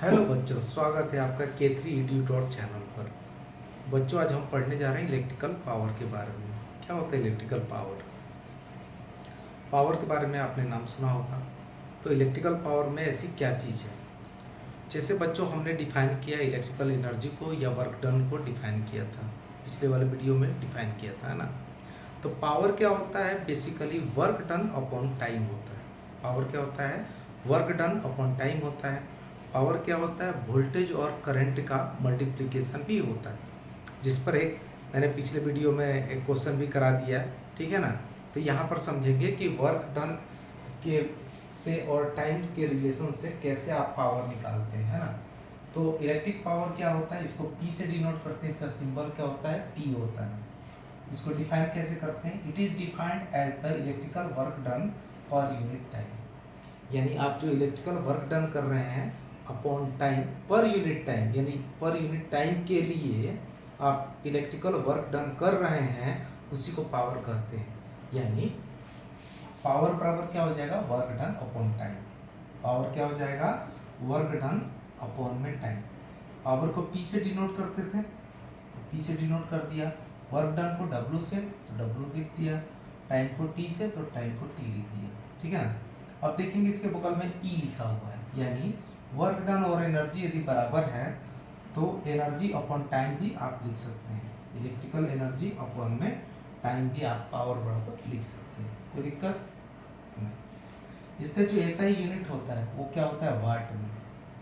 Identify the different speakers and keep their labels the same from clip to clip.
Speaker 1: Hello बच्चों, स्वागत है आपका K3 EDU चैनल पर। बच्चों, आज हम पढ़ने जा रहे हैं इलेक्ट्रिकल पावर के बारे में। क्या होता है इलेक्ट्रिकल पावर? पावर के बारे में आपने नाम सुना होगा। तो इलेक्ट्रिकल पावर में ऐसी क्या चीज़ है? जैसे बच्चों, हमने डिफाइन किया इलेक्ट्रिकल एनर्जी को या वर्क डन को डिफाइन किया था, पिछले वाले वीडियो में डिफाइन किया था, है ना। तो पावर क्या होता है? Basically work done upon time होता है। पावर क्या होता है? वर्क डन अपॉन टाइम होता है। पावर क्या होता है? वोल्टेज और करंट का मल्टीप्लिकेशन भी होता है, जिस पर एक मैंने पिछले वीडियो में एक क्वेश्चन भी करा दिया है, ठीक है ना। तो यहाँ पर समझेंगे कि वर्क डन के से और टाइम के रिलेशन से कैसे आप पावर निकालते हैं, है ना। तो इलेक्ट्रिक पावर क्या होता है? इसको P से डिनोट करते हैं। इसका सिंबल क्या होता है? P होता है। इसको डिफाइन कैसे करते हैं? It is defined as the electrical work done per unit time. यानी आप जो इलेक्ट्रिकल वर्क डन कर रहे हैं upon time, per unit time, यानी पर यूनिट टाइम के लिए आप इलेक्ट्रिकल वर्क डन कर रहे हैं, उसी को पावर कहते हैं। यानी पावर बराबर क्या हो जाएगा? Work done upon time. Power क्या हो जाएगा? वर्क डन अपॉन में टाइम। पावर को P से डिनोट करते थे, तो P से डिनोट कर दिया। वर्क डन को W से, तो W लिख दिया। टाइम को T से, तो टाइम को T लिख दिया, ठीक है ना। अब देखेंगे इसके बगल में E लिखा हुआ है, यानी वर्क डन और एनर्जी यदि बराबर है तो एनर्जी अपॉन टाइम भी आप लिख सकते हैं। इलेक्ट्रिकल एनर्जी अपॉन में टाइम भी आप पावर बराबर लिख सकते हैं, कोई दिक्कत नहीं। इसका जो SI यूनिट होता है वो क्या होता है? वाट में।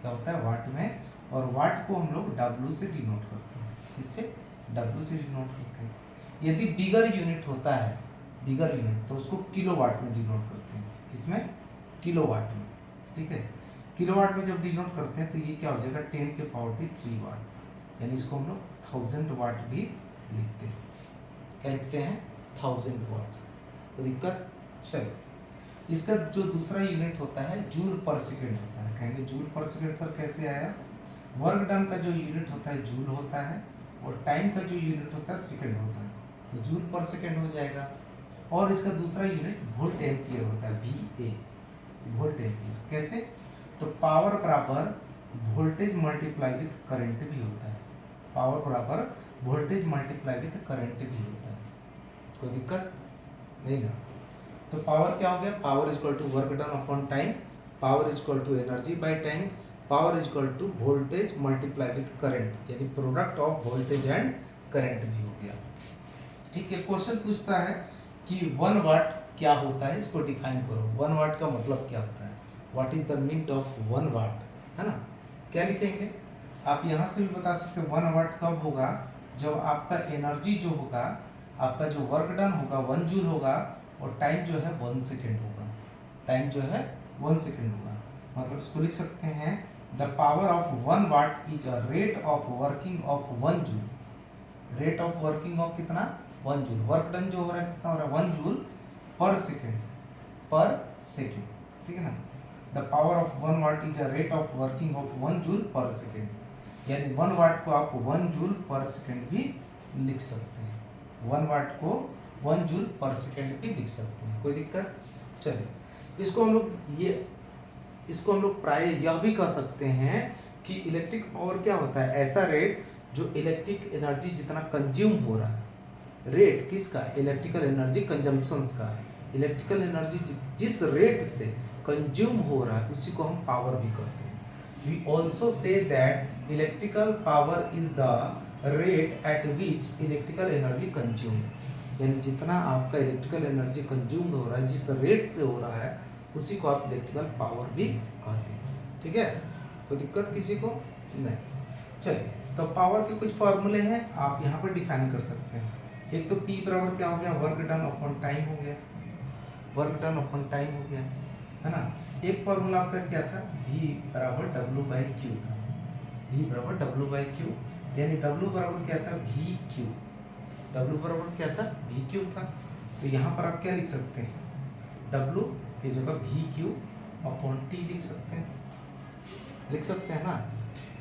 Speaker 1: क्या होता है? वाट में। और वाट को हम लोग W से डिनोट करते हैं। किससे? W से डिनोट करते हैं। यदि बिगर यूनिट होता है, बिगर यूनिट, तो उसको किलोवाट में डिनोट करते हैं। किसमें? किलोवाट में, ठीक है। किलोवाट में जब डिनोट करते हैं तो ये क्या हो जाएगा? 10⁻³ वाट, यानी इसको हम लोग 1000 वाट भी लिखते हैं। क्या लिखते हैं? 1000 वाट। तो दिक्कत? चलो, इसका जो दूसरा यूनिट होता है जूल पर सेकेंड होता है। कहेंगे जूल पर सेकेंड सर कैसे आया? वर्क डन का जो यूनिट होता है जूल होता है, और टाइम का जो यूनिट होता है सेकेंड होता है, तो जूल पर सेकेंड हो जाएगा। और इसका दूसरा यूनिट वोल्ट एम्पियर होता है, VA, वोल्ट एम्पियर। कैसे? तो पावर बराबर वोल्टेज मल्टीप्लाई विथ करंट भी होता है। पावर बराबर वोल्टेज मल्टीप्लाई विथ करंट भी होता है, कोई दिक्कत नहीं ना। तो पावर क्या हो गया? Power equal to work done upon time, power equal to energy by time, power equal to voltage multiply with current, यानी product of voltage and current भी हो गया, ठीक है। क्वेश्चन पूछता है कि 1 वाट क्या होता है, इसको डिफाइन करो। 1 वाट का मतलब क्या होता है? What is the meaning of 1 वाट, है ना। क्या लिखेंगे? आप यहाँ से भी बता सकते हो 1 वाट कब होगा? जब आपका एनर्जी जो होगा, आपका जो वर्क डन होगा 1 जूल होगा, और टाइम जो है 1 सेकेंड होगा। टाइम जो है 1 सेकेंड होगा। मतलब इसको लिख सकते हैं the power of 1 what is a rate of working of 1 joule. Rate of working of कितना? 1 जूल। वर्क डन जो हो रहा है कितना हो रहा है? 1 जूल पर सेकेंड, पर सेकेंड, ठीक है ना। The power of 1 what is a rate of working of 1 joule पर सेकेंड, यानी 1 वाट को आप 1 जूल पर सेकेंड भी लिख सकते हैं। 1 वाट को 1 जूल पर सेकेंड भी लिख सकते हैं, कोई दिक्कत? चलिए, इसको हम लोग प्राय यह भी कह सकते हैं कि इलेक्ट्रिक पावर क्या होता है? ऐसा रेट जो इलेक्ट्रिक एनर्जी जितना कंज्यूम हो रहा है, रेट किसका? इलेक्ट्रिकल एनर्जी कंजम्पशंस का। इलेक्ट्रिकल एनर्जी जिस रेट से कंज्यूम हो रहा है उसी को हम पावर भी कहते हैं। We also say that electrical power is the rate at which electrical energy consume, यानी जितना आपका इलेक्ट्रिकल एनर्जी कंज्यूम्ड हो रहा है, जिस रेट से हो रहा है, उसी को आप इलेक्ट्रिकल पावर भी कहते हैं, ठीक है। कोई दिक्कत किसी को नहीं। चलिए, तो पावर के कुछ फॉर्मूले हैं, आप यहाँ पर डिफाइन कर सकते हैं। एक तो P बराबर क्या हो गया? वर्क डन अपॉन टाइम हो गया, वर्क डन अपॉन टाइम हो गया, है ना। एक फॉर्मूला आपका क्या था? V बराबर W/Q था। V बराबर W/Q, यानी W बराबर क्या था? VQ। W बराबर क्या था? VQ था। तो यहाँ पर आप क्या लिख सकते हैं? W की जगह VQ अपॉन T लिख सकते हैं, लिख सकते हैं ना।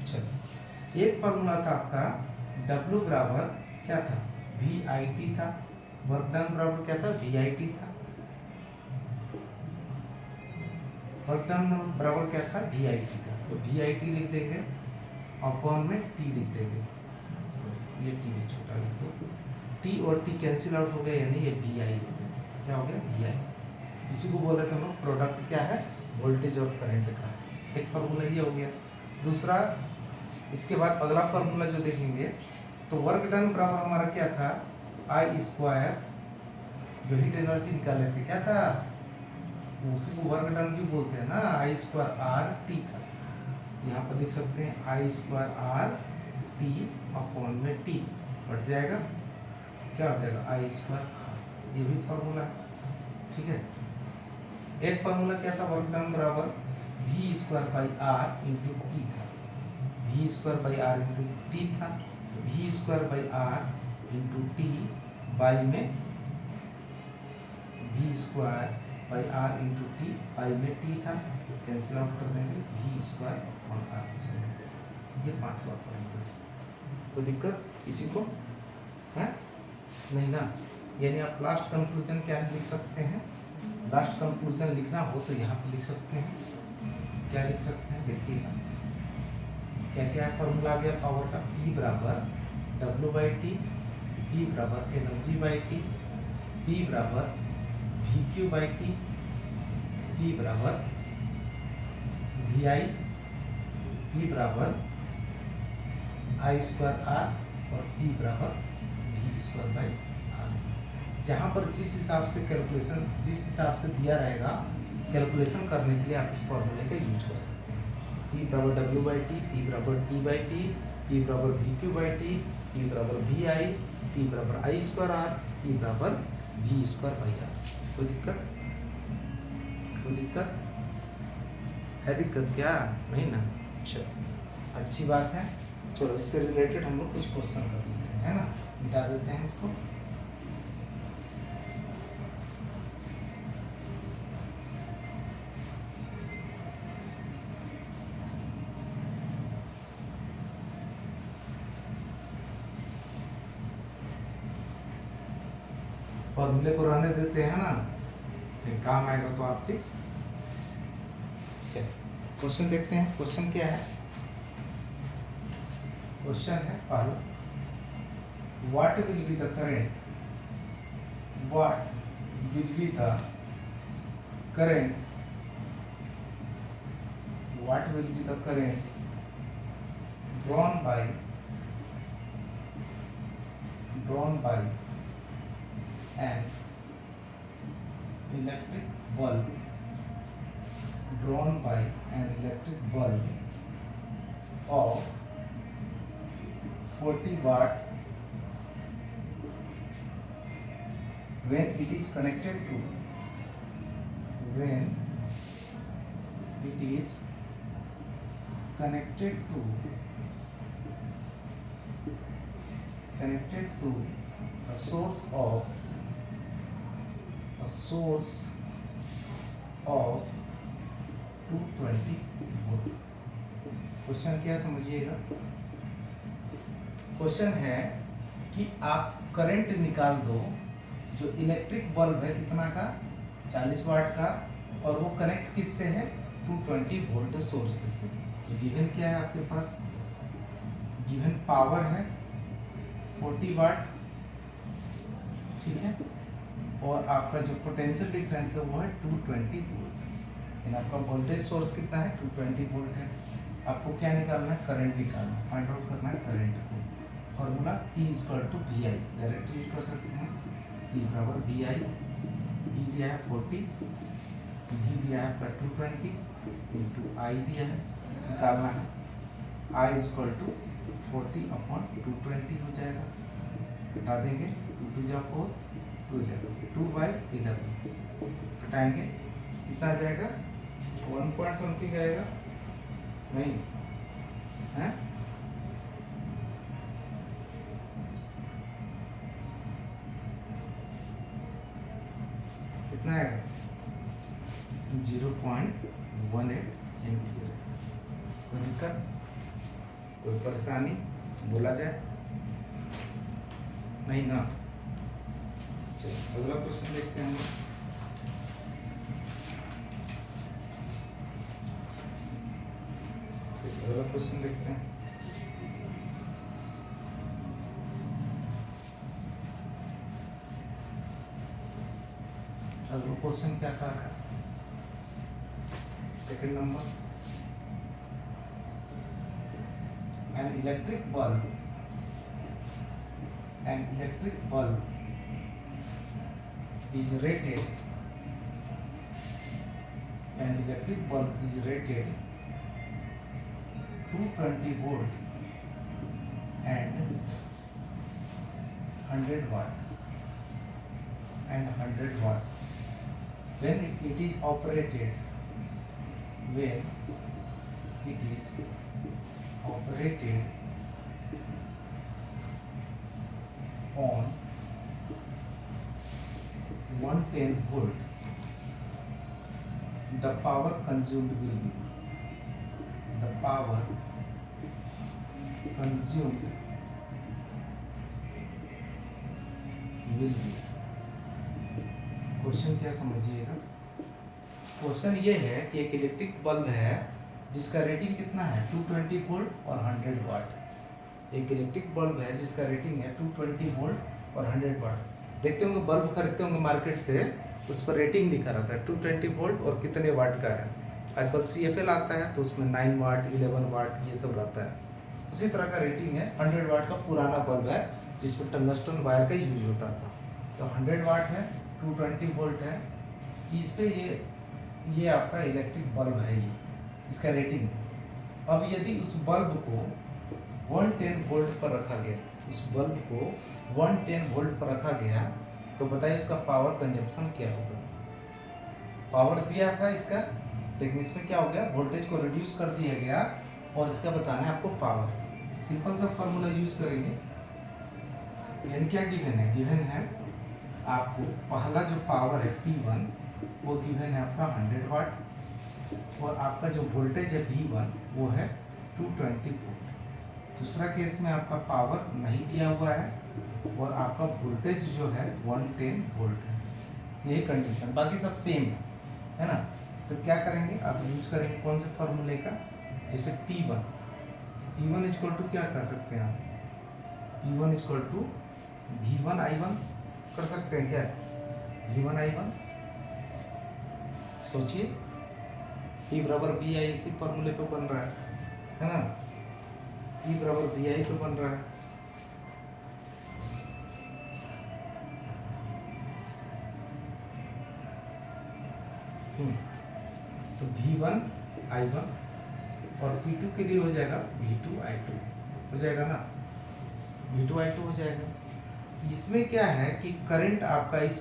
Speaker 1: चलिए, एक फॉर्मूला था आपका W बराबर क्या था? VIT था। वर्क डन बराबर क्या था? VIT था। वर्क डन बराबर क्या था? VIT था। तो वी आई टी लिख देंगे, अपॉन में टी लिख देंगे, सॉरी ये टी भी छोटा लिख दो, टी और टी कैंसिल आउट हो गया, यानी ये वी आई हो गया। क्या हो गया? वी आई। इसी को बोल रहे थे हम लोग प्रोडक्ट क्या है, वोल्टेज और करंट का। एक फार्मूला ये हो गया। दूसरा, इसके बाद अगला फार्मूला जो देखेंगे तो वर्क डन बराबर हमारा क्या था, आई स्क्वायर, जो हीट एनर्जी निकाले थे क्या था, उसी को वर्क डन भी बोलते हैं ना, आई स्क्वायर आर टी था। यहाँ पर लिख सकते हैं आई स्क्वायर आर टी अपॉन में टी, बढ़ जाएगा, क्या हो जाएगा, आई स्क्वायर आर। ये भी फार्मूला है, ठीक है। एक फार्मूला क्या था, वर्क डन बराबर v square by r into t था, v square by r into t था, v square by r into t by में v square by r into t by में टी था, कैंसिल आउट कर देंगे, we square upon are हो जाएगा। ये पांचवा फार्मूला। कोई दिक्कत इसी को है नहीं ना? यानी आप लास्ट कंक्लूजन क्या लिख सकते हैं, लास्ट कंक्लूजन लिखना हो तो यहाँ पे लिख सकते हैं, क्या लिख सकते हैं, देखिएगा क्या क्या फॉर्मूला आ गया पावर का, P बराबर W बाई टी, P बराबर एनर्जी बाई टी, P बराबर VQ बाई टी, P बराबर VI, P बराबर आई स्क्वायर आर और P बराबर V स्क्वायर बाई आर। जहाँ पर जिस हिसाब से कैलकुलेशन, जिस हिसाब से दिया रहेगा कैलकुलेशन करने के लिए आप इस फॉर्मूले का यूज कर सकते हैं। P बराबर W बाई टी, P बराबर T बाई टी, P बराबर VQ बाई टी, P बराबर VI, P बराबर आई स्क्वायर आर, P बराबर V स्क्वायर बाई आर। कोई दिक्कत? कोई दिक्कत है? दिक्कत क्या नहीं ना? चलो अच्छी बात है। चलो इससे रिलेटेड हम लोग कुछ क्वेश्चन कर लेते हैं, है ना, मिटा देते हैं इसको। फॉर्मूले को रहने देते हैं ना, फिर काम आएगा तो आपके। चलिए क्वेश्चन देखते हैं। क्वेश्चन क्या है? क्वेश्चन है पहला, what will be the current, what will be the current, what will be the current drawn by an electric bulb, drawn by an electric bulb of 40 watt when it is connected to, when it is connected to a source of 220 volt. Question क्या है समझिएगा। Question है कि आप current निकाल दो, जो electric bulb है कितना का, 40 वाट का, और वो कनेक्ट किससे है, 220 वोल्ट सोर्स से। तो गिवन क्या है आपके पास, गिवन पावर है 40 वाट, ठीक है, और आपका जो पोटेंशियल डिफरेंस है वो है 220 वोल्ट। यानी आपका वोल्टेज सोर्स कितना है, 220 वोल्ट है। आपको क्या निकालना है, करंट निकालना है, फाइंड आउट करना है करंट को। Formula P equal to V I direct use कर सकते हैं। P बराबर वी आई, P दिया है 40, V दिया है आपका 220 इंटू आई दिया है, निकालना है I इक्वल टू 40 अपॉन 220 हो जाएगा। हटा देंगे, 2 2 जा 4, 2 11, 2 बाई 11 हटाएंगे, कितना आ जाएगा, 1 पॉइंट समथिंग आएगा, नहीं है, कितना आएगा, 0.18 एम्पियर। कोई दिक्कत, कोई परेशानी बोला जाए नहीं ना? चलो अगला क्वेश्चन देखते हैं। अगला क्वेश्चन देखते हैं। अगला क्वेश्चन क्या कर रहा है? Second number, an electric bulb is rated 220 volt and 100 watt when it is operated on 110 volt, the power consumed will be question क्या समझिएगा। क्वेश्चन ये है कि एक इलेक्ट्रिक बल्ब है जिसका रेटिंग कितना है 220 वोल्ट और 100 वाट। एक इलेक्ट्रिक बल्ब है जिसका रेटिंग है 220 वोल्ट और 100 वाट। देखते होंगे बल्ब खरीदते होंगे मार्केट से, उस पर रेटिंग लिखा रहता है 220 वोल्ट और कितने वाट का है। आजकल CFL आता है तो उसमें 9 वाट 11 वाट ये सब रहता है। उसी तरह का रेटिंग है। 100 वाट का पुराना बल्ब है जिसमें टंगस्टन वायर का यूज होता था। तो 100 वाट है, 220 वोल्ट है, इस पे ये आपका इलेक्ट्रिक बल्ब है, ये इसका रेटिंग है। अब यदि उस बल्ब को 110 वोल्ट पर रखा गया, तो बताइए उसका पावर कंजप्शन क्या होगा। पावर दिया था इसका, लेकिन इसमें क्या हो गया, वोल्टेज को रिड्यूस कर दिया गया और इसका बताना है आपको पावर। सिंपल सा फॉर्मूला यूज करेंगे। यानी क्या गिवन है आपको पहला जो पावर है P1 वो गिवन है आपका 100 वाट और आपका जो वोल्टेज है V1 वो है 220 वोल्ट। दूसरा केस में आपका पावर नहीं दिया हुआ है और आपका वोल्टेज जो है 110 वोल्ट है। यही कंडीशन, बाकी सब सेम है ना। तो क्या करेंगे, आप यूज करेंगे कौन से फॉर्मूले का, जैसे P1 इक्वल टू क्या कर सकते हैं आप, P1 equal to V1 I1 कर सकते हैं क्या, V1 I1 सोचिए। E बराबर BI इसी फॉर्मूले पे बन रहा है ना, E बराबर BI पे बन रहा है। तो V1 I1 और P2 के लिए हो जाएगा V2 I2 हो जाएगा ना, V2 I2 हो जाएगा। इसमें क्या है कि करंट आपका इस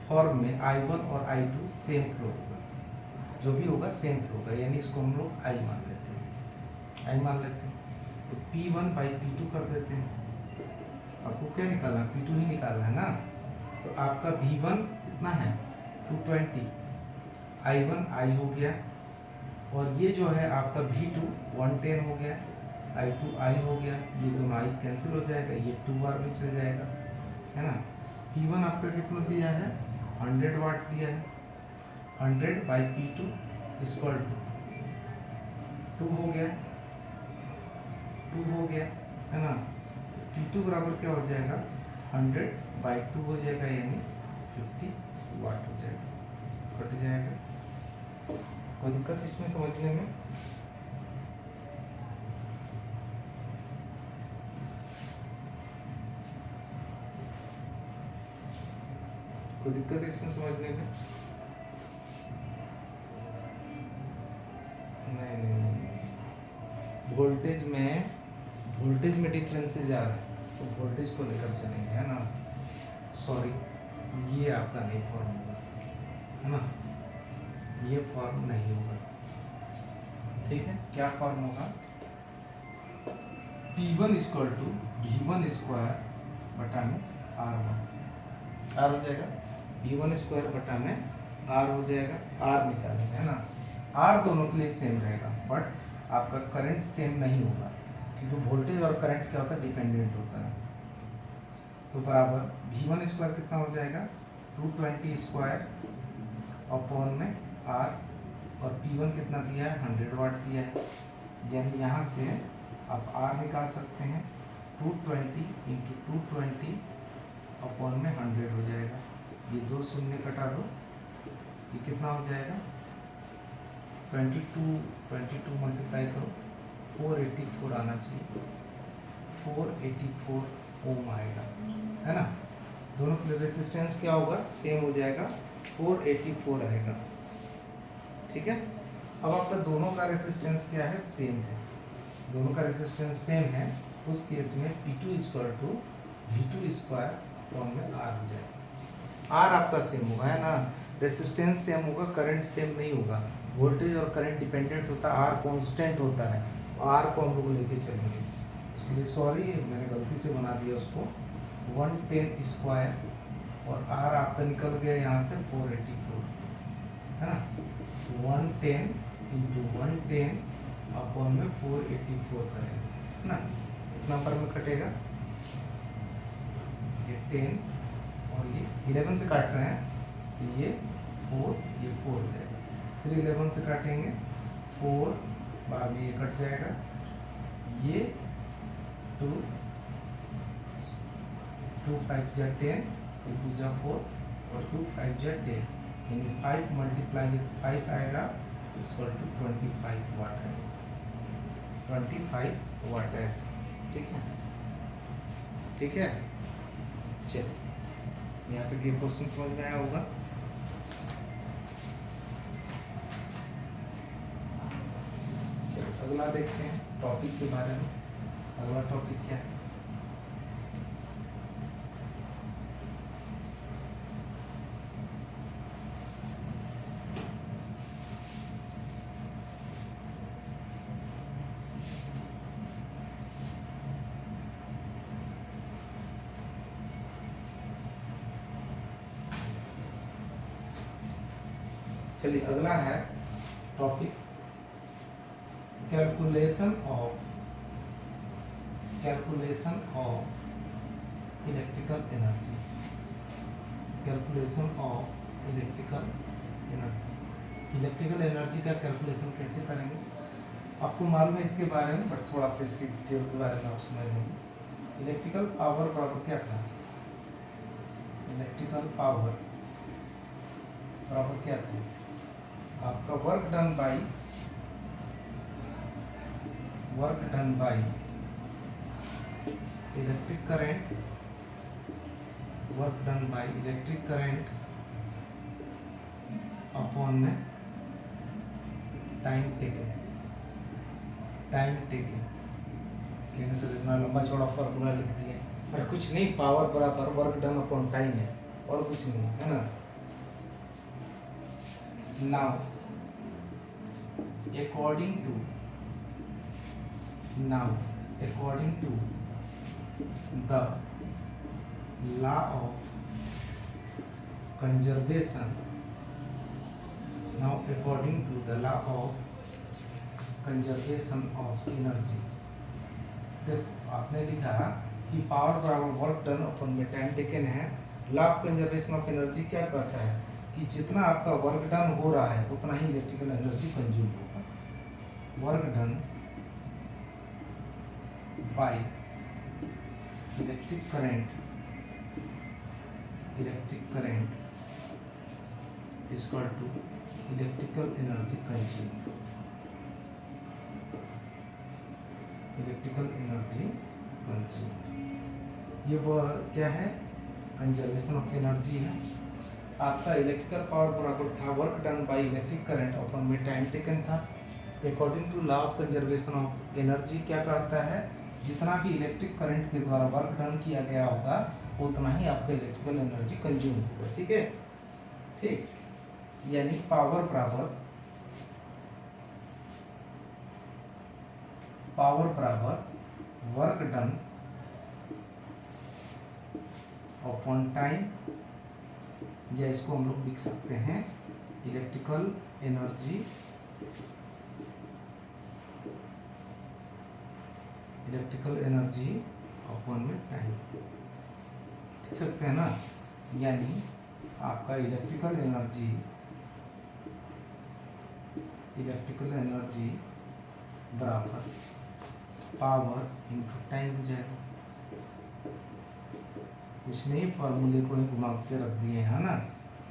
Speaker 1: फॉर्म में I1 और I2 सेम फ्लो होगा, जो भी होगा सेम फ्लो होगा, यानी इसको हम लोग I मान लेते हैं। तो P1 बाई P2 कर देते हैं। आपको क्या निकालना है, P2 ही निकालना है ना। तो आपका V1 कितना है 220, I1 I हो गया और ये जो है आपका V2 110 हो गया, I2 I हो गया, ये दोनों I कैंसिल हो जाएगा, ये 2R में चल जाएगा, है ना। P1 आपका कितना दिया है 100 वाट दिया है, 100 बाई P2 इक्वल टू 2 हो गया, है ना। P2 बराबर क्या हो जाएगा 100 बाई 2 हो जाएगा, यानी 50 वाट हो जाएगा, कट जाएगा। कोई दिक्कत इसमें समझने में, कोई दिक्कत इसमें समझने में नहीं। वोल्टेज में डिफरेंसेस आ रहा है तो वोल्टेज को लेकर चलेंगे, है ना। सॉरी, ये आपका नहीं फॉर्म होगा, है ना, ये फॉर्म नहीं होगा, ठीक है। क्या फॉर्म होगा, P1 equal to V1 square बटा में R1 हो जाएगा, V1 स्क्वायर बटा में R हो जाएगा, R निकालेंगे, है ना। R दोनों के लिए सेम रहेगा, बट आपका करंट सेम नहीं होगा क्योंकि वोल्टेज और करंट क्या होता है, डिपेंडेंट होता है। तो बराबर V1 स्क्वायर कितना हो जाएगा 220 स्क्वायर अपॉन में R, और P1 कितना दिया है 100 वाट दिया है, यानी यहाँ से आप R निकाल सकते हैं 220 इंटू 220 अपॉन में 100 हो जाएगा। ये 2 शून्य कटा दो, ये कितना हो जाएगा 22 मल्टीप्लाई करो 484 आना चाहिए, 484 ओम आएगा, है ना। दोनों का रेजिस्टेंस क्या होगा, सेम हो जाएगा, 484 आएगा। ठीक है, अब आपका दोनों का रेजिस्टेंस क्या है, सेम है, दोनों का रेजिस्टेंस सेम है। उस केस में P2 = V2² अपॉन में R हो जाएगा। R आपका सेम होगा, है ना, रेजिस्टेंस सेम होगा, करंट सेम नहीं होगा। वोल्टेज और करंट डिपेंडेंट होता है, R कांस्टेंट होता है, R को हम लोग लेके चलेंगे। उसके लिए सॉरी, मैंने गलती से बना दिया उसको 110² और R आपका निकल गया यहाँ से 484, है ना। 110 इंटू 110 अपॉन में 484 करेंगे, है ना। इतना पर में कटेगा, ये 10 और ये 11 से काट रहे हैं तो ये 4 हो जाएगा। फिर 11 से काटेंगे 4, बाद में ये कट जाएगा, ये 2 5 जा 10, 2 जा 4 और 2 5 जा 10, यानी 5 मल्टीप्लाई 5 आएगा = 25 वाट है, 25 वाट है। ठीक है, ठीक है, चलिए यहाँ तक ये क्वेश्चन समझ में आया होगा। चलिए अगला देखते हैं टॉपिक के बारे में। अगला टॉपिक क्या है, चलिए अगला है topic calculation of electrical energy. Calculation of electrical energy. Electrical energy का कैलकुलेशन कैसे करेंगे, आपको मालूम है इसके बारे में, बट थोड़ा सा इसकी डिटेल के बारे में आप समझ लेंगे। इलेक्ट्रिकल पावर बराबर क्या था, इलेक्ट्रिकल पावर बराबर क्या था, आपका work done by electric current, work done by electric current upon में टाइम टेकन। लेकिन सर इतना लंबा चौड़ा फॉर्मूला लिख दिए, अरे कुछ नहीं, पावर बराबर वर्क डन अपॉन टाइम है, और कुछ नहीं है ना। Now, according to the law of conservation, of energy, देखो आपने लिखा कि पावर बराबर वर्क डन अपॉन में टाइम टेकन है। Law of conservation of energy क्या कहता है कि जितना आपका वर्क डन हो रहा है उतना ही इलेक्ट्रिकल एनर्जी कंज्यूम होगा। Work done by electric current is equal to electrical energy consume. ये वो क्या है, कंजर्वेशन ऑफ एनर्जी है। आपका इलेक्ट्रिकल पावर बराबर था work done by electric current upon में टाइम टेकन था। According to law of conservation of energy क्या कहता है, जितना भी इलेक्ट्रिक करंट के द्वारा वर्क डन किया गया होगा उतना ही आपका इलेक्ट्रिकल एनर्जी कंज्यूम होगा। ठीक है, ठीक, यानी पावर बराबर वर्क डन अपॉन टाइम, या इसको हम लोग लिख सकते हैं इलेक्ट्रिकल एनर्जी अपॉन में टाइम लिख सकते हैं ना। यानी आपका इलेक्ट्रिकल एनर्जी बराबर पावर इंटू टाइम हो जाएगा। कुछ नहीं, फॉर्मूले को ही घुमा के रख दिए है ना।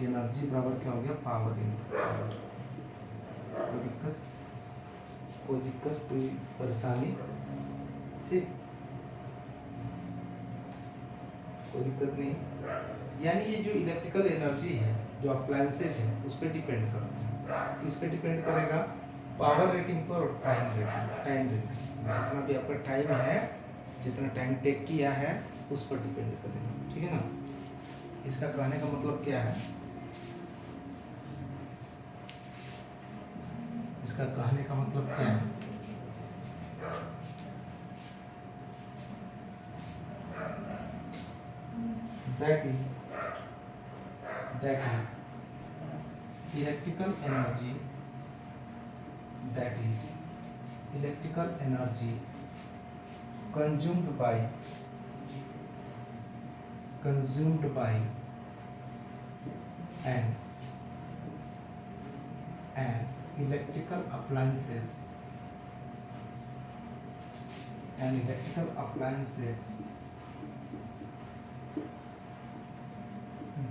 Speaker 1: एनर्जी बराबर क्या हो गया, पावर इंटू टाइम। कोई दिक्कत कोई परेशानी? ठीक, कोई दिक्कत नहीं। यानी ये जो इलेक्ट्रिकल एनर्जी है, जो अप्लायंसेज है, उस पर डिपेंड करता है। किस पे डिपेंड करेगा? पावर रेटिंग पर और टाइम रेटिंग। टाइम रेटिंग जितना भी आपका टाइम है, जितना टाइम टेक किया है, उस पर डिपेंड करेगा। ठीक है ना। इसका कहने का मतलब क्या है? इसका कहने का मतलब क्या है? That is electrical energy, that is electrical energy consumed by an electrical appliances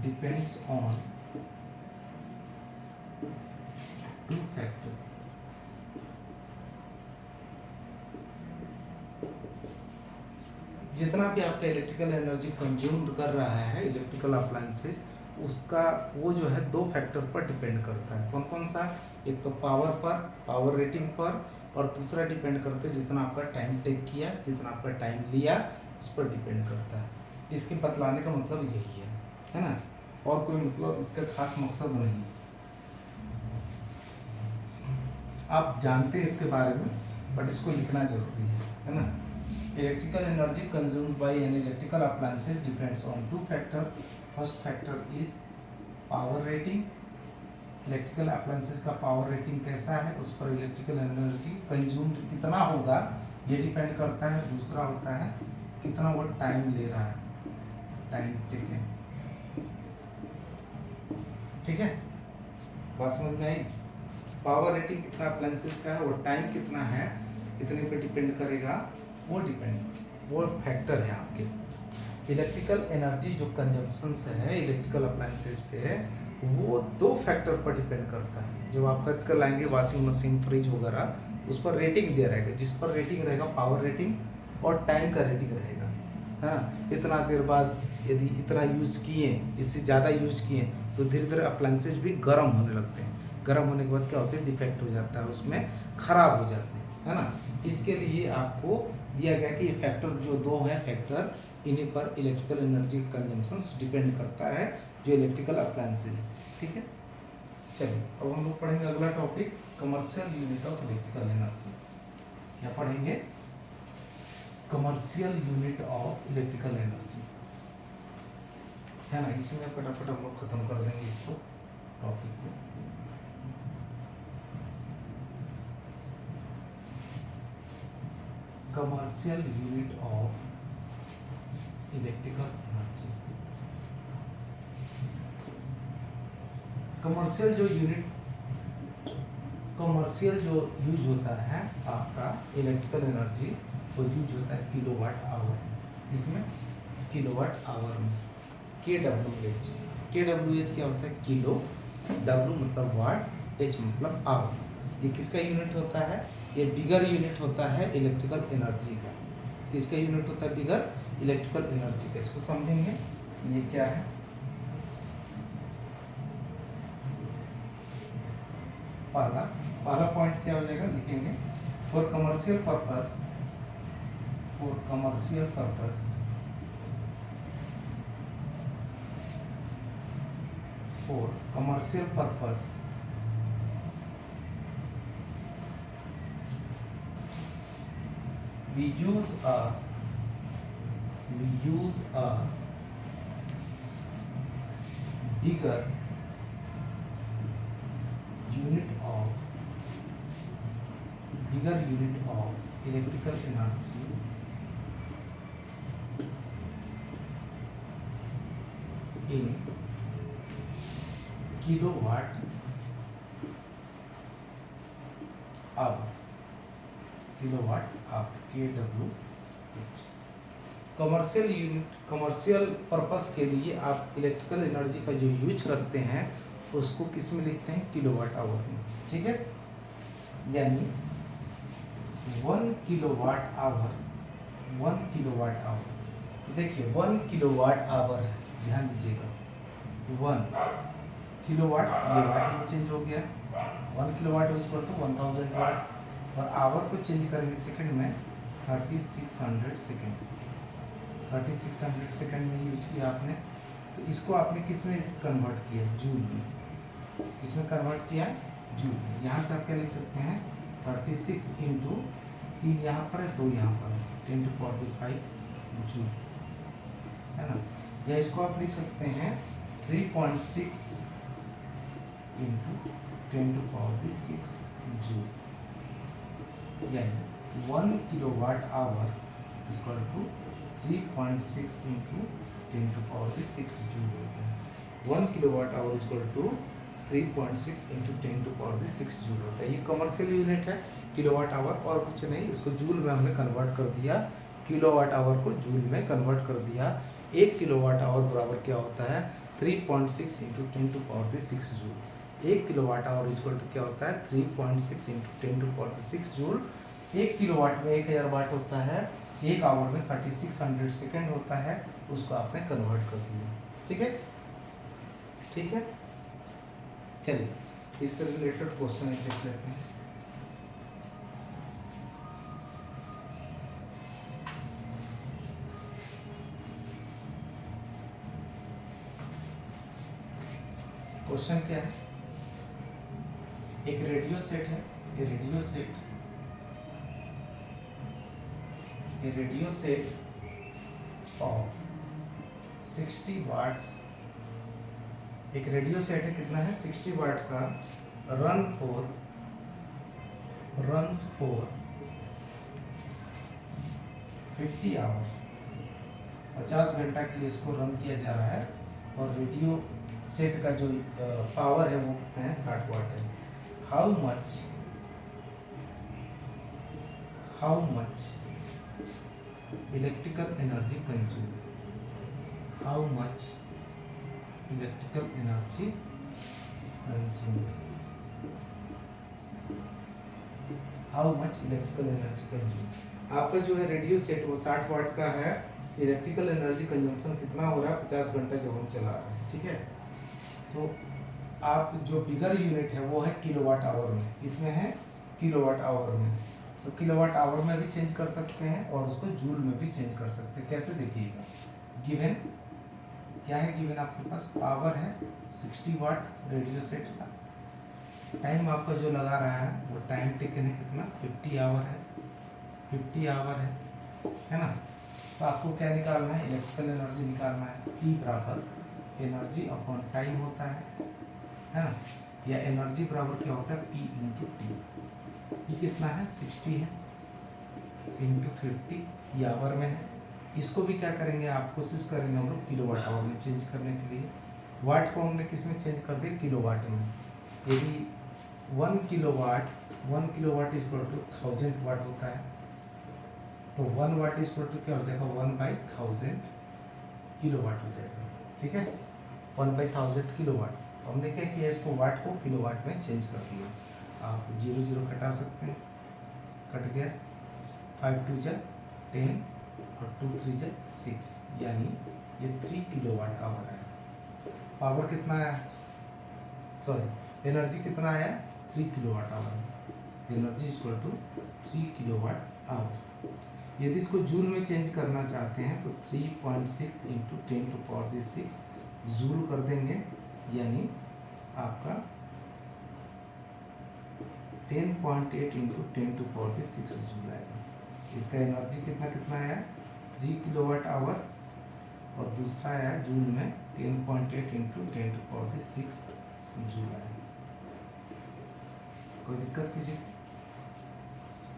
Speaker 1: depends on two factors. जितना भी आपका इलेक्ट्रिकल एनर्जी कंज्यूम कर रहा है इलेक्ट्रिकल अप्लायंसेज, उसका वो जो है दो फैक्टर पर डिपेंड करता है। कौन कौन सा? एक तो पावर पर, पावर रेटिंग पर, और दूसरा डिपेंड करता है जितना आपका टाइम टेक किया, जितना आपका टाइम लिया, उस पर डिपेंड करता है। इसके बतलाने का मतलब यही है ना। और कोई मतलब इसका खास मकसद नहीं है। आप जानते हैं इसके बारे में, बट इसको लिखना जरूरी है ना। Electrical energy consumed by an electrical appliances depends on two factor. First factor is power rating. Electrical appliances का पावर रेटिंग कैसा है, उस पर इलेक्ट्रिकल एनर्जी कंज्यूम्ड कितना होगा, ये डिपेंड करता है। दूसरा होता है कितना वो टाइम ले रहा है, टाइम टेकन। ठीक है, बात समझ में आई? पावर रेटिंग कितना अप्लायंसेज का है और टाइम कितना है, इतने पे डिपेंड करेगा। वो फैक्टर है आपके। इलेक्ट्रिकल एनर्जी जो कंजम्पशन है इलेक्ट्रिकल अप्लायंसेज पे, वो दो फैक्टर पर डिपेंड करता है। जब आप खरीद कर लाएंगे वाशिंग मशीन, फ्रिज वगैरह, तो उस पर रेटिंग दिया रहेगा। जिस पर रेटिंग रहेगा पावर रेटिंग और टाइम का रेटिंग रहेगा, है ना। इतना देर बाद यदि इतना यूज़ किए, इससे ज़्यादा यूज़ किए, तो धीरे धीरे अप्लायंसेज भी गर्म होने लगते हैं। गर्म होने के बाद क्या होता है, डिफेक्ट हो जाता है, उसमें ख़राब हो जाते हैं, है ना। इसके लिए आपको दिया गया कि ये फैक्टर जो दो हैं फैक्टर, इन्हीं पर इलेक्ट्रिकल एनर्जी कंजम्पशन डिपेंड करता है, जो इलेक्ट्रिकल अप्लायंसेज। ठीक है, चलिए अब हम लोग पढ़ेंगे अगला topic, commercial unit of electrical energy. क्या पढ़ेंगे? Commercial unit of electrical energy, है ना। इसमें फटाफट हम लोग खत्म कर देंगे इसको, टॉपिक को। Commercial unit of electrical energy. Commercial जो यूज होता है आपका इलेक्ट्रिकल एनर्जी, वो यूज होता है किलोवाट आवर। इसमें किलोवाट आवर में KWH। KWH क्या होता है? किलो। W मतलब वाट, H मतलब आवर। ये किसका यूनिट होता है? ये बिगर यूनिट होता है इलेक्ट्रिकल एनर्जी का। किसका यूनिट होता है? बिगर इलेक्ट्रिकल एनर्जी का। इसको समझेंगे, ये क्या है। पहला पॉइंट क्या हो जाएगा, लिखेंगे for commercial purpose, for commercial purpose we use a bigger unit of electrical energy in kilowatt hour। Kilowatt hour, KWH। Commercial unit, commercial purpose के लिए आप इलेक्ट्रिकल एनर्जी का जो यूज करते हैं उसको किस में लिखते हैं, किलोवाट आवर में, ठीक है। यानी 1 किलोवाट आवर, 1 किलोवाट आवर, देखिए 1 किलोवाट आवर है, ध्यान दीजिएगा 1 किलोवाट, ये वाट में चेंज हो गया, 1 किलोवाट इज इक्वल टू 1000 वाट, और आवर को चेंज करेंगे सेकंड में, 3600 सेकंड, 3600 सेकंड में यूज किया आपने, तो इसको आपने किस में कन्वर्ट किया, जूल में, इसमें कन्वर्ट किया जूल में। यहाँ से आप क्या लिख सकते हैं, 36 इंटू 3 यहाँ पर है, 2 यहाँ पर है, 10 टू पावर 5 जूल, है ना। या इसको आप लिख सकते हैं 3.6 इंटू 10 टू पावर 6 जूल, यानी 1 kilowatt hour equal to 3.6 into 10 to power 6 joule होता है। 1 kilowatt hour equal to 3.6 into 10 to power 6 joule होता है। ये कमर्शियल यूनिट है किलोवाट आवर, और कुछ नहीं, इसको जूल में हमने कन्वर्ट कर दिया, किलोवाट आवर को जूल में कन्वर्ट कर दिया। 1 किलोवाट आवर बराबर क्या होता है, 3.6 into 10 to power 6 joule. 1 kilowatt hour equal to क्या होता है, 3.6 into 10 to power 6 joule. 1 kilowatt में 1000 वाट होता है, 1 आवर में 3600 सेकेंड होता है, उसको आपने कन्वर्ट कर दिया, ठीक है, ठीक है। चलिए इससे रिलेटेड क्वेश्चन देख लेते हैं। क्वेश्चन क्या है, एक रेडियो सेट है, ये radio set, a radio set of 60 watts, एक रेडियो सेट है, कितना है, 60 वाट का, रन्स फॉर 50 आवर्स, 50 घंटा के लिए इसको रन किया जा रहा है, और रेडियो सेट का जो पावर है वो कितना है, 60 वाट है। How much electrical energy consume, how much electrical energy consume, how much electrical energy consume. आपका जो है रेडियो सेट वो 60 वाट का है, इलेक्ट्रिकल एनर्जी कंजम्पशन कितना हो रहा है, 50 घंटा जब हम चला रहे हैं, ठीक है। तो आप जो बिगर यूनिट है वो है किलोवाट आवर में, इसमें है किलोवाट आवर में, तो किलोवाट आवर में भी चेंज कर सकते हैं और उसको जूल में भी चेंज कर सकते हैं। कैसे, देखिएगा, गिवन क्या है, गिवन आपके पास पावर है 60 वाट रेडियो सेट का, टाइम आपका जो लगा रहा है वो टाइम टेकन है कितना, 50 आवर है, 50 आवर है ना। तो आपको क्या निकालना है, इलेक्ट्रिकल एनर्जी निकालना है, P बराबर एनर्जी अपॉन टाइम होता है ना, या एनर्जी बराबर क्या होता है, P इंटू टी। P कितना है, 60 है, इंटू 50, ये आवर में है। इसको भी क्या करेंगे, आप कोशिश करेंगे हम लोग किलोवाट आवर में चेंज करने के लिए। वाट को हमने किस में चेंज कर दिया, किलोवाट में। यदि 1 किलोवाट इज इक्वल टू 1000 वाट होता है, तो 1 वाट इज इक्वल टू क्या हो जाएगा, 1/1000 किलोवाट हो जाएगा, ठीक है, 1/1000 किलोवाट। हमने क्या किया, इसको वाट को किलोवाट में चेंज कर दिया। आप 0 0 कटा सकते हैं, कट गया, 5 2 जा 10 और 2 3 जा 6, यानी ये 3 किलोवाट आवर है। पावर कितना आया, सॉरी एनर्जी कितना आया, 3 kilowatt hour, energy equal to 3 kilowatt hour. यदि इसको जूल में चेंज करना चाहते हैं तो 3.6 इंटू 10 टू पावर 6 जूल कर देंगे, यानी आपका 10.8 इंटू 10 टू पावर 6 जूल आएगा। इसका एनर्जी कितना आया, 3 किलोवाट आवर, और दूसरा आया जूल में 10.8 इंटू 10 टू पावर 6 जूल आया। कोई दिक्कत किसी,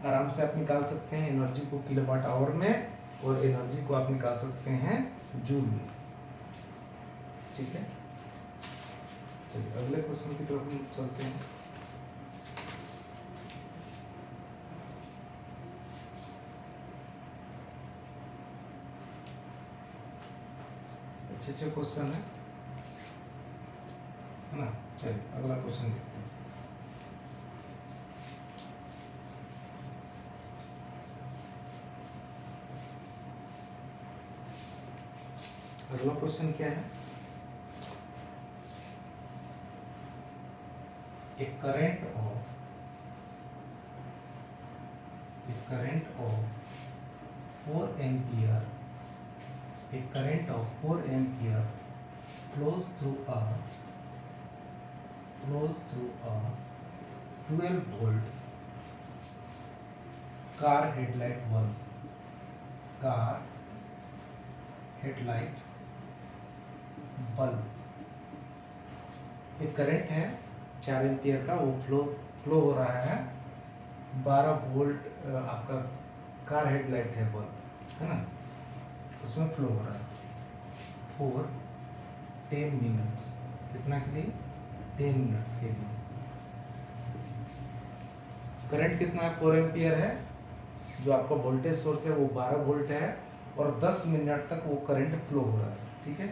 Speaker 1: आराम से आप निकाल सकते हैं एनर्जी को किलोवाट आवर में, और एनर्जी को आप निकाल सकते हैं जूल में, ठीक है। चलिए अगले क्वेश्चन की तरफ हम चलते हैं। अच्छे अच्छे क्वेश्चन है ना। चलिए अगला क्वेश्चन देखते हैं। अगला क्वेश्चन क्या है? A current of 4 ampere, a current of 4 ampere flows through a 12 volt car headlight bulb। एक करंट है 4 एम्पियर का, वो फ्लो हो रहा है 12 वोल्ट आपका कार हेडलाइट है बल्ब है ना, उसमें फ्लो हो रहा है फॉर 10 मिनट्स। कितना के लिए? 10 मिनट्स के लिए। करंट कितना है? 4 एम्पियर है। जो आपका वोल्टेज सोर्स है वो 12 वोल्ट है और 10 मिनट तक वो करंट फ्लो हो रहा है। ठीक है।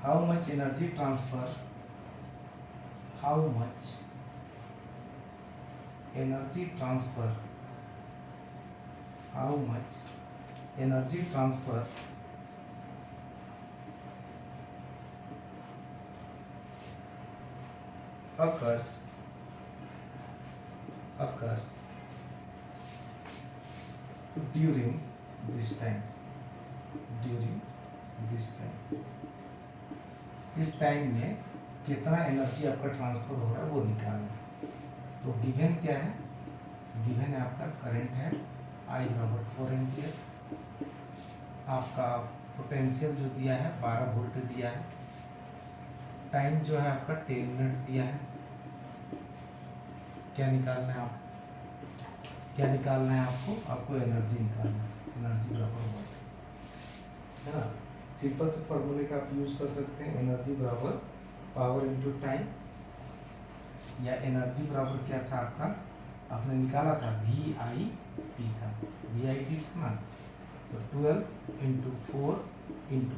Speaker 1: How much energy transfer occurs during this time। इस टाइम में कितना एनर्जी आपका ट्रांसफर हो रहा है वो निकालना। तो गिवन क्या है? गिवन है आपका करंट है I बराबर 4 एम्पियर, आपका पोटेंशियल जो दिया है 12 वोल्ट दिया है, टाइम जो है आपका 10 मिनट दिया है। क्या निकालना है आपको एनर्जी निकालना है। एनर्जी बराबर वोल्ट है ना। सिंपल से फॉर्मूले का आप यूज कर सकते हैं। एनर्जी बराबर पावर इनटू टाइम, या एनर्जी बराबर क्या था आपका, आपने निकाला था VIT था, VIT था ना। तो 12 इंटू 4 इंटू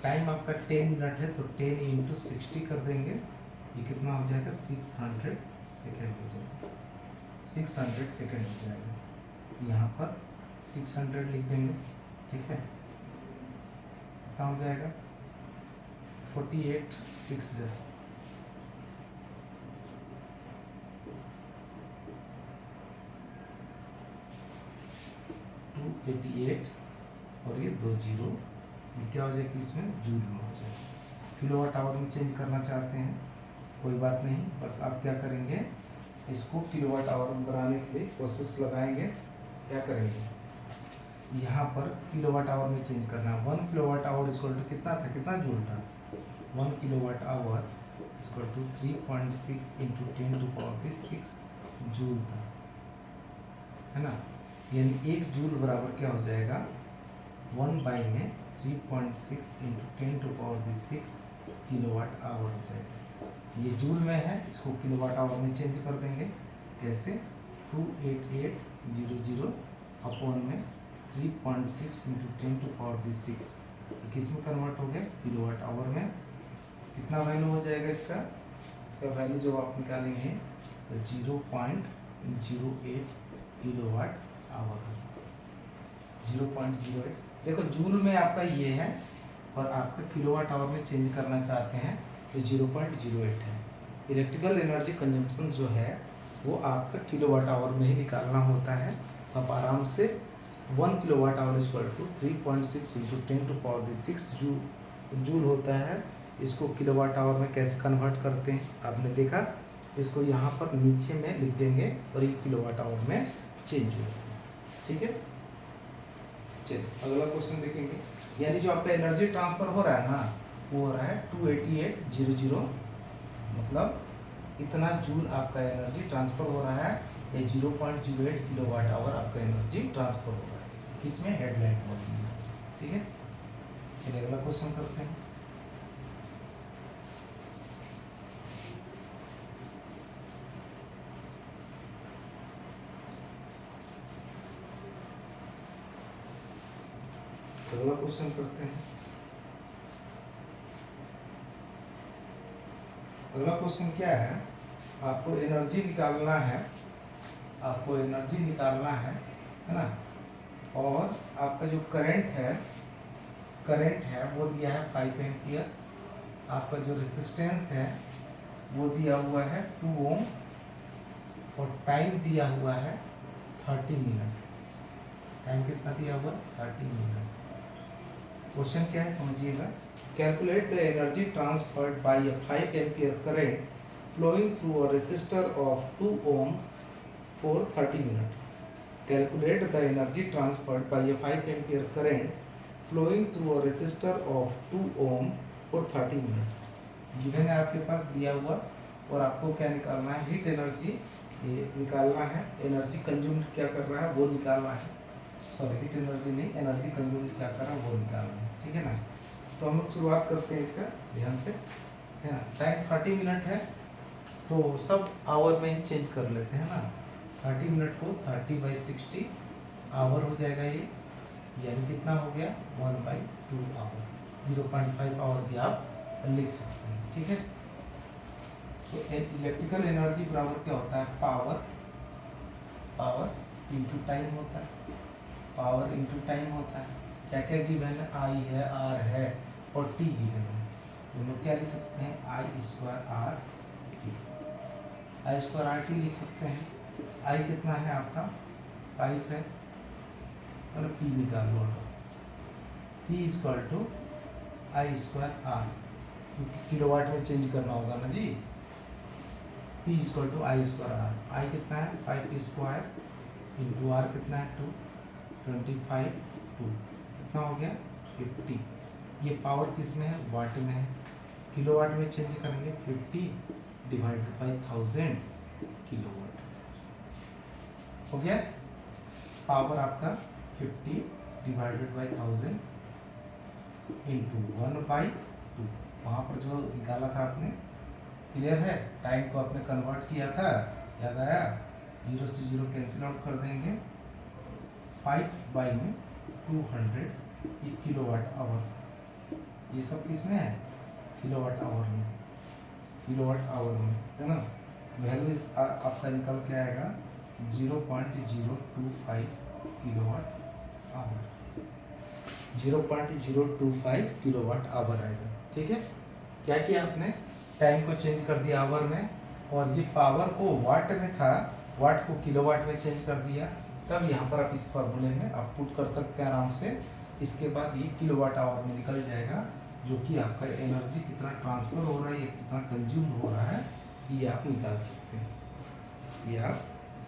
Speaker 1: टाइम आपका 10 मिनट है, तो 10 इंटू 60 कर देंगे। ये कितना हो जाएगा? 600 सेकेंड हो जाएगा। 600 सेकेंड हो जाएगा। यहाँ पर 600 लिख देंगे। ठीक है। कितना हो जाएगा? 4860 288 और ये 2 जीरो, ये क्या हो जाएगा? इसमें जूल में हो जाएगा। किलोवाट आवर में चेंज करना चाहते हैं, कोई बात नहीं, बस आप क्या करेंगे, इसको किलोवाट आवर में बनाने के लिए प्रोसेस लगाएंगे। क्या करेंगे, यहाँ पर किलोवाट आवर में चेंज करना है। 1 किलोवाट आवर इक्वल टू कितना था, कितना जूल था? 1 kilowatt hour equal to 3.6 into 10 to power 6 joule था, है ना। यानी 1 जूल बराबर क्या हो जाएगा? 1 बाई में 3.6 into 10 to power 6 kilowatt hour हो जाएगा। ये जूल में है, इसको किलोवाट आवर में चेंज कर देंगे। कैसे? 28800 अपॉन में 3.6 इंटू 10 टू पावर 6 किस में कन्वर्ट हो गया? किलोवाट आवर में। कितना वैल्यू हो जाएगा इसका वैल्यू जब आप निकालेंगे तो 0.08 किलोवाट आवर। 0.08 देखो, जूल में आपका ये है और आपका किलोवाट आवर में चेंज करना चाहते हैं तो 0.08 है। इलेक्ट्रिकल एनर्जी कंजम्पशन जो है वो आपका किलोवाट आवर में ही निकालना होता है। आप आराम से 1 kilowatt hour equal to 3.6 into 10 to power 6 joule होता है। इसको किलोवाट आवर में कैसे कन्वर्ट करते हैं आपने देखा। इसको यहाँ पर नीचे में लिख देंगे और ये किलोवाट आवर में चेंज हो जाता है। ठीक है। चलिए अगला क्वेश्चन देखेंगे। यानी जो आपका एनर्जी ट्रांसफर हो रहा है ना, वो हो रहा है 28800, मतलब इतना जूल आपका एनर्जी ट्रांसफर हो रहा है। ये 0.08 किलोवाट आवर आपका एनर्जी ट्रांसफर हो रहा है, इसमें हेडलाइट बल्ब में। ठीक है। चलिए अगला क्वेश्चन करते हैं। अगला क्वेश्चन करते हैं। अगला क्वेश्चन क्या है, आपको एनर्जी निकालना है, आपको एनर्जी निकालना है ना। और आपका जो करंट है वो दिया है 5 एम्पियर। आपका जो रेसिस्टेंस है वो दिया हुआ है 2 ओम और टाइम दिया हुआ है 30 मिनट। टाइम कितना दिया हुआ? 30 मिनट। क्वेश्चन क्या है समझिएगा। Calculate the energy transferred by a 5 ampere current flowing through a resistor of 2 ohms for 30 minutes. Calculate the energy transferred by a 5 ampere current flowing through a resistor of 2 ohm for 30 minutes. Given है आपके पास दिया हुआ और आपको क्या निकालना है? Heat energy ये निकालना है। एनर्जी कंज्यूम क्या कर रहा है वो निकालना है। सॉरी, हीट एनर्जी नहीं, एनर्जी कंज्यूम क्या कर रहा है वो निकालना है। ठीक है ना। तो हम लोग शुरुआत करते हैं इसका ध्यान से, है ना। टाइम 30 मिनट है तो सब आवर में ही चेंज कर लेते हैं ना। 30 मिनट को 30/60 आवर हो जाएगा ये, यानी कितना हो गया? 1/2 आवर। 0.5 आवर भी आप लिख सकते हैं। ठीक है। तो इलेक्ट्रिकल एनर्जी बराबर क्या होता है? पावर इंटू टाइम होता है। पावर इंटू टाइम होता है। क्या क्या गिवन है? आई है, आर है और टी गिवन है। तो हम लोग क्या लिख सकते हैं? I² R T, I² R T लिख सकते हैं। आई कितना है आपका? 5 है, और पी निकाल लो। P = I² आर, क्योंकि किलोवाट में चेंज करना होगा ना जी। P = I² are. आई कितना है? 5² इंटू आर कितना है? 2, 25, 2 कितना हो गया? 50। ये पावर किस में है? वाट में है। किलोवाट में चेंज करेंगे 50/1000 किलोवाट हो गया। पावर आपका 50/1000 इंटू 1/2। वहाँ पर जो निकाला था आपने, क्लियर है? टाइम को आपने कन्वर्ट किया था, याद आया? 0 से 0 कैंसिल आउट कर देंगे। 5/200 ये किलोवाट आवर था। ये सब किस में है? किलोवाट आवर में, किलोवाट आवर में, है ना। वैल्यू आपका निकल के आएगा 0.025 किलोवाट आवर। 0.025 किलोवाट आवर आएगा। ठीक है। क्या किया आपने? टाइम को चेंज कर दिया आवर में, और ये पावर को वाट में था, वाट को किलोवाट में चेंज कर दिया। तब यहाँ पर आप इस फार्मूले में आप पुट कर सकते हैं आराम से। इसके बाद ये किलोवाट आवर में निकल जाएगा, जो कि आपका एनर्जी कितना ट्रांसफर हो रहा है या कितना कंज्यूम हो रहा है, ये आप निकाल सकते हैं, ये आप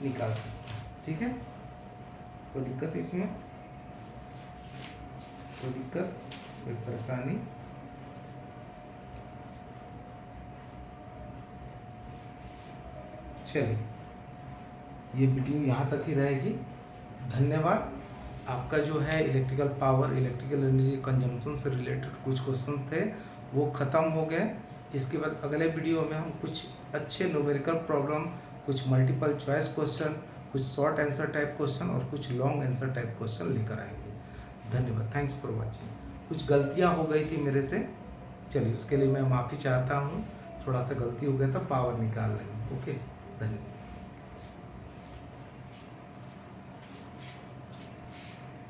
Speaker 1: निकाल सकते हैं। ठीक है। कोई दिक्कत इसमें? कोई दिक्कत, कोई परेशानी? चलिए, ये वीडियो यहाँ तक ही रहेगी। धन्यवाद। आपका जो है electrical power, electrical energy consumption से रिलेटेड कुछ क्वेश्चन थे वो ख़त्म हो गए। इसके बाद अगले वीडियो में हम कुछ अच्छे न्यूमेरिकल प्रॉब्लम, कुछ मल्टीपल चॉइस क्वेश्चन, कुछ शॉर्ट आंसर टाइप क्वेश्चन और कुछ लॉन्ग आंसर टाइप क्वेश्चन लेकर आएंगे। धन्यवाद। Thanks for watching. कुछ गलतियाँ हो गई थी मेरे से, चलिए उसके लिए मैं माफ़ी चाहता हूँ। थोड़ा सा गलती हो गया था, पावर निकाल लेंगे। ओके, धन्यवाद।